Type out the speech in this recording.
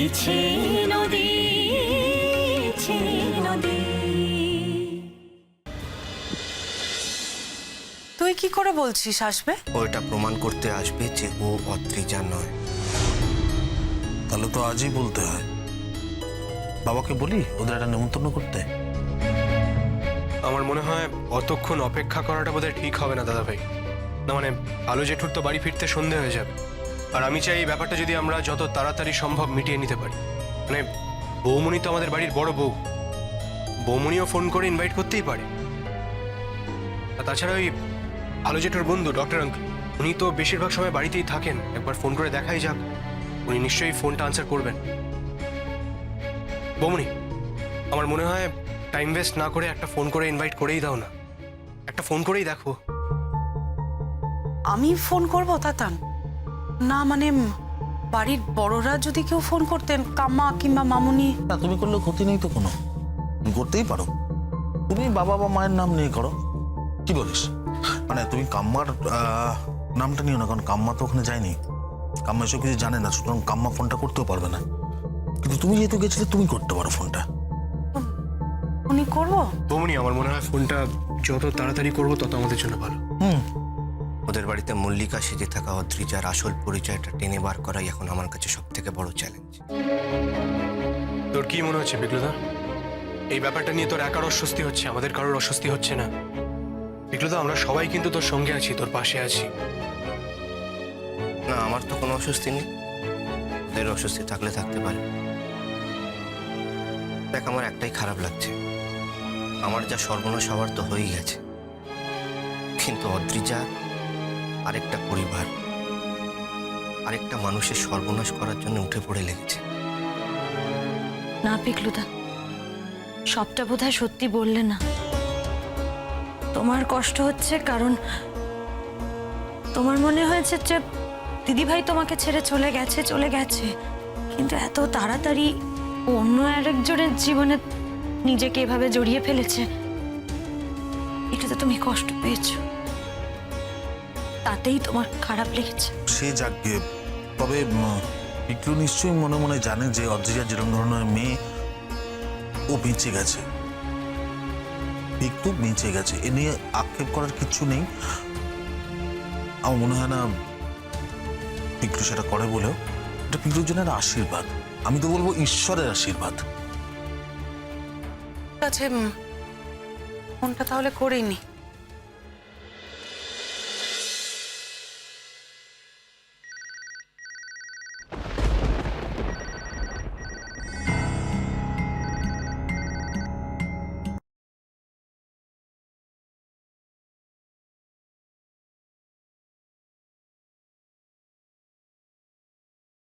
নদী নদী। তুই কি করে বলছিস আসবে? ওইটা প্রমাণ করতে আসবে যে ও অদ্রিজা নয়। তাহলে তো আজই বলতে হয়। বাবাকে বলি ওদের একটা নেমন্তন্ন করতে। আমার মনে হয় অতক্ষণ অপেক্ষা করাটা বোধহয় ঠিক হবে না দাদা ভাই। না মানে আলো জেঠুর তো বাড়ি ফিরতে সন্ধে হয়ে যাবে, আর আমি চাই এই ব্যাপারটা যদি আমরা যত তাড়াতাড়ি সম্ভব মিটিয়ে নিতে পারি। মানে বৌমণি তো আমাদের বাড়ির বড় বউ, বৌমণিও ফোন করে ইনভাইট করতেই পারে। আর তাছাড়া ওই আলো জেঠুর বন্ধু ডক্টর আঙ্কেল, উনি তো বেশিরভাগ সময় বাড়িতেই থাকেন, একবার ফোন করে দেখাই যাক, উনি নিশ্চয়ই ফোনটা আনসার করবেন। বৌমণি, আমার মনে হয় টাইম ওয়েস্ট না করে একটা ফোন করে ইনভাইট করেই দাও না, একটা ফোন করেই দেখো। আমি ফোন করব তাতান? না মানে বাড়ির বড়রা যদি কেউ ফোন করতেন, কাম্মা কিংবা মামুনি। না তুমি করলে ক্ষতি নেই তো কোনো, তুমি করতেই পারো। তুমি বাবা বা মায়ের নাম নিয়ে করো, কি বলিস? মানে তুমি কাম্মার নামটা নিও না, কারণ কাম্মা তো ওখানে যায়নি, কাম্মা এসব কিছু জানে না, সুতরাং কাম্মা ফোনটা করতেও পারবে না। কিন্তু তুমি যেহেতু গেছিলে তুমি করতে পারো ফোনটা। উনি করবো? বৌমণি, আমার মনে হয় ফোনটা যত তাড়াতাড়ি করবো তত আমাদের জন্য ভালো। ওদের বাড়িতে মল্লিকা সেজে থাকা অদ্রিজার আসল পরিচয়টা টেনে বার করাই এখন আমার কাছে সব থেকে বড় চ্যালেঞ্জ। তোর কি মনে হচ্ছে বিক্লুদা, এই ব্যাপারটা নিয়ে তোর একার অস্বস্তি হচ্ছে, আমাদের কারোর অস্বস্তি হচ্ছে না? বিক্লুদা, আমরা সবাই কিন্তু তোর সঙ্গে আছি, তোর পাশে আছি। না, আমার তো কোনো অস্বস্তি নেই, ওদের অস্বস্তি থাকলে থাকতে পারে। দেখ, আমার একটাই খারাপ লাগছে, আমার যা সর্বনাশ হওয়ার তো হয়েই গেছে, কিন্তু অদ্রিজা আরেকটা পরিবার, আরেকটা মানুষের সর্বনাশ করার জন্য উঠে পড়ে লেগেছে। না পিকলুদা, সবটা বোধহয় সত্যি বললে না। তোমার কষ্ট হচ্ছে কারণ তোমার মনে হয়েছে যে দিদিভাই তোমাকে ছেড়ে চলে গেছে, কিন্তু এত তাড়াতাড়ি অন্য আরেকজনের জীবনে নিজেকে এভাবে জড়িয়ে ফেলেছে, এটাতে তুমি কষ্ট পেয়েছো, তাতেই তোমার খারাপ লেগেছে। সে যাকে, তবে পিকলু নিশ্চয়ই মনে মনে জানে যে অদ্রিজা যেরকম ধরনের মেয়ে, ও বেঁচে গেছে, পিকলু বেঁচে গেছে, এ নিয়ে আক্ষেপ করার কিছু নেই। আমার মনে হয় না পিকলু সেটা করে বলেও এটা পিকলুর জন্য একটা আশীর্বাদ, আমি তো বলবো ঈশ্বরের আশীর্বাদ। ঠিক আছে, ফোনটা তাহলে করেই নি।